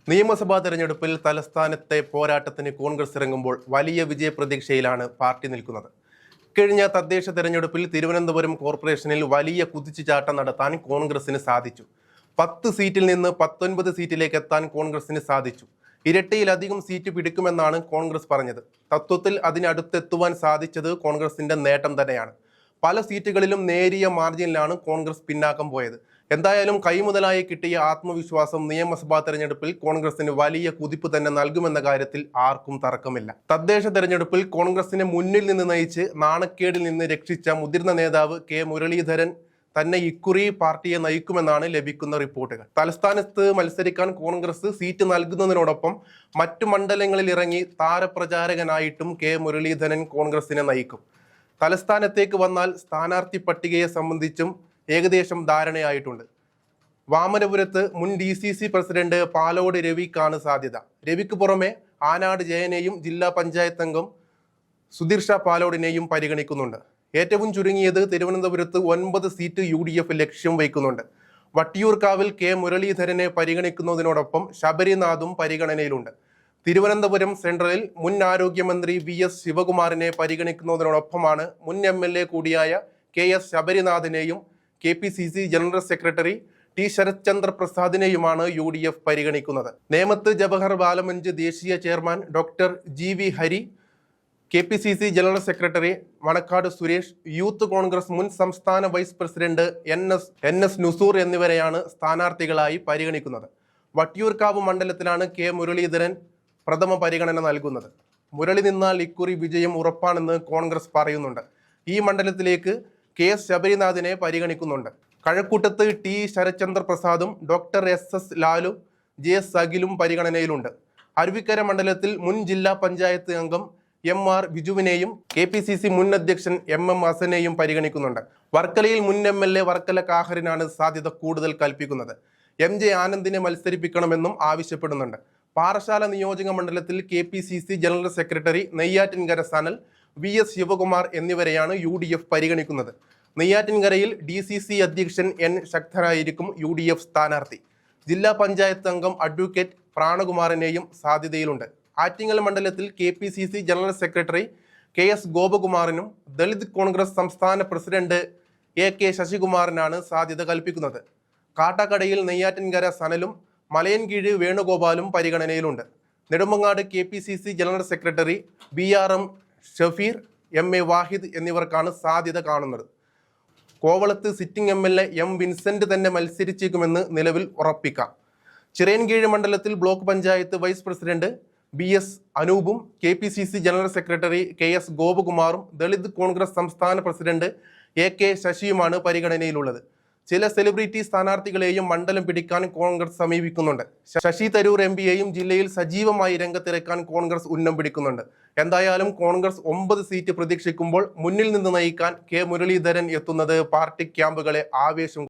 നിയമസഭാ തെരഞ്ഞെടുപ്പിൽ തലസ്ഥാനത്തെ പോരാട്ടത്തിന് കോൺഗ്രസ് ഇറങ്ങുമ്പോൾ വലിയ വിജയപ്രതീക്ഷയിലാണ് പാർട്ടി നിൽക്കുന്നത്. കഴിഞ്ഞ തദ്ദേശ തെരഞ്ഞെടുപ്പിൽ തിരുവനന്തപുരം കോർപ്പറേഷനിൽ വലിയ കുതിച്ചുചാട്ടം നടത്താൻ കോൺഗ്രസിന് സാധിച്ചു. 10 സീറ്റിൽ നിന്ന് 19 സീറ്റിലേക്ക് എത്താൻ കോൺഗ്രസിന് സാധിച്ചു. ഇരട്ടിയിലധികം സീറ്റ് പിടിക്കുമെന്നാണ് കോൺഗ്രസ് പറഞ്ഞത്. തത്വത്തിൽ അതിനടുത്തെത്തുവാൻ സാധിച്ചത് കോൺഗ്രസിന്റെ നേട്ടം തന്നെയാണ്. പല സീറ്റുകളിലും നേരിയ മാർജിനിലാണ് കോൺഗ്രസ് പിന്നാക്കം പോയത്. എന്തായാലും കൈമുതലായി കിട്ടിയ ആത്മവിശ്വാസം നിയമസഭാ തെരഞ്ഞെടുപ്പിൽ കോൺഗ്രസിന് വലിയ കുതിപ്പ് തന്നെ നൽകുമെന്ന കാര്യത്തിൽ ആർക്കും തർക്കമില്ല. തദ്ദേശ തെരഞ്ഞെടുപ്പിൽ കോൺഗ്രസിനെ മുന്നിൽ നിന്ന് നയിച്ച് നാണക്കേടിൽ നിന്ന് രക്ഷിച്ച മുതിർന്ന നേതാവ് കെ മുരളീധരൻ തന്നെ ഇക്കുറി പാർട്ടിയെ നയിക്കുമെന്നാണ് ലഭിക്കുന്ന റിപ്പോർട്ടുകൾ. തലസ്ഥാനത്ത് മത്സരിക്കാൻ കോൺഗ്രസ് സീറ്റ് നൽകുന്നതിനോടൊപ്പം മറ്റു മണ്ഡലങ്ങളിൽ ഇറങ്ങി താരപ്രചാരകനായിട്ടും കെ മുരളീധരൻ കോൺഗ്രസിനെ നയിക്കും. തലസ്ഥാനത്തേക്ക് വന്നാൽ സ്ഥാനാർത്ഥി പട്ടികയെ സംബന്ധിച്ചും ഏകദേശം ധാരണയായിട്ടുണ്ട്. വാമനപുരത്ത് മുൻ DCC പ്രസിഡന്റ് പാലോട് രവിക്കാണ് സാധ്യത. രവിക്ക് പുറമെ ആനാട് ജയനെയും ജില്ലാ പഞ്ചായത്ത് അംഗം സുധീർ ഷാ പാലോടിനെയും പരിഗണിക്കുന്നുണ്ട്. ഏറ്റവും ചുരുങ്ങിയത് തിരുവനന്തപുരത്ത് 9 സീറ്റ് UDF ലക്ഷ്യം വയ്ക്കുന്നുണ്ട്. വട്ടിയൂർക്കാവിൽ കെ മുരളീധരനെ പരിഗണിക്കുന്നതിനോടൊപ്പം ശബരിനാഥും പരിഗണനയിലുണ്ട്. തിരുവനന്തപുരം സെൻട്രലിൽ മുൻ ആരോഗ്യമന്ത്രി VS ശിവകുമാറിനെ പരിഗണിക്കുന്നതിനോടൊപ്പമാണ് മുൻ MLA കൂടിയായ KS ശബരിനാഥിനെയും KPCC general secretary T Sharath Chandra പ്രസാദിനെയുമാണ് UDF പരിഗണിക്കുന്നത്. നേമത്ത് ജവഹർ ബാലമഞ്ച് ദേശീയ chairman doctor GV Hari, KPCC general secretary Manakkad Suresh, youth Congress മുൻ സംസ്ഥാന വൈസ് പ്രസിഡന്റ് NS നുസൂർ എന്നിവരെയാണ് സ്ഥാനാർത്ഥികളായി പരിഗണിക്കുന്നത്. വട്ടിയൂർക്കാവ് മണ്ഡലത്തിലാണ് കെ മുരളീധരൻ പ്രഥമ പരിഗണന നൽകുന്നത്. മുരളി നിന്നാൽ ഇക്കുറി വിജയം ഉറപ്പാണെന്ന് കോൺഗ്രസ് പറയുന്നുണ്ട്. ഈ മണ്ഡലത്തിലേക്ക് KS ശബരിനാഥിനെ പരിഗണിക്കുന്നുണ്ട്. കഴക്കൂട്ടത്ത് T ശരത്ചന്ദ്ര പ്രസാദും ഡോക്ടർ SS ലാലും JS അഖിലും പരിഗണനയിലുണ്ട്. അരുവിക്കര മണ്ഡലത്തിൽ മുൻ ജില്ലാ പഞ്ചായത്ത് അംഗം MR ബിജുവിനെയും KPCC മുൻ അധ്യക്ഷൻ MM ഹസനെയും പരിഗണിക്കുന്നുണ്ട്. വർക്കലയിൽ മുൻ MLA വർക്കല കാഹറിനാണ് സാധ്യത കൂടുതൽ കൽപ്പിക്കുന്നത്. MJ ആനന്ദിനെ മത്സരിപ്പിക്കണമെന്നും ആവശ്യപ്പെടുന്നുണ്ട്. പാറശാല നിയോജക മണ്ഡലത്തിൽ KPCC general secretary Neyyattinkara Sanal, VS Sivakumar എന്നിവരെയാണ് UDF പരിഗണിക്കുന്നത്. നെയ്യാറ്റിൻകരയിൽ DCC അധ്യക്ഷൻ N ശക്തനായിരിക്കും UDF സ്ഥാനാർത്ഥി. ജില്ലാ പഞ്ചായത്ത് അംഗം അഡ്വക്കേറ്റ് പ്രാണകുമാറിനെയും സാധ്യതയിലുണ്ട്. ആറ്റിങ്ങൽ മണ്ഡലത്തിൽ KPCC ജനറൽ സെക്രട്ടറി KS ഗോപകുമാറിനും ദളിത് കോൺഗ്രസ് സംസ്ഥാന പ്രസിഡന്റ് AK ശശികുമാറിനാണ് സാധ്യത കൽപ്പിക്കുന്നത്. കാട്ടാക്കടയിൽ നെയ്യാറ്റിൻകര സനലും മലയൻകീഴ് വേണുഗോപാലും പരിഗണനയിലുണ്ട്. Nedumangad KPCC general secretary BRM Shafeer, MA Wahid എന്നിവർക്കാണ് സാധ്യത കാണുന്നത്. കോവളത്ത് സിറ്റിംഗ് MLA M വിൻസെന്റ് തന്നെ മത്സരിച്ചേക്കുമെന്ന് നിലവിൽ ഉറപ്പിക്കാം. ചിറയൻകീഴ് മണ്ഡലത്തിൽ block panchayat vice president BS അനൂപും KPCC ജനറൽ സെക്രട്ടറി KS ഗോപകുമാറും ദളിത് കോൺഗ്രസ് സംസ്ഥാന പ്രസിഡന്റ് AK ശശിയുമാണ് പരിഗണനയിലുള്ളത്. ചില സെലിബ്രിറ്റി സ്ഥാനാർത്ഥികളെയും മണ്ഡലം പിടിക്കാൻ കോൺഗ്രസ് സമീപിക്കുന്നുണ്ട്. ശശി തരൂർ MPയെയും ജില്ലയിൽ സജീവമായി രംഗത്തിറക്കാൻ കോൺഗ്രസ് ഉന്നം പിടിക്കുന്നുണ്ട്. എന്തായാലും കോൺഗ്രസ് 9 സീറ്റ് പ്രതീക്ഷിക്കുമ്പോൾ മുന്നിൽ നിന്ന് നയിക്കാൻ കെ മുരളീധരൻ എത്തുന്നത് പാർട്ടി ക്യാമ്പുകളെ ആവേശം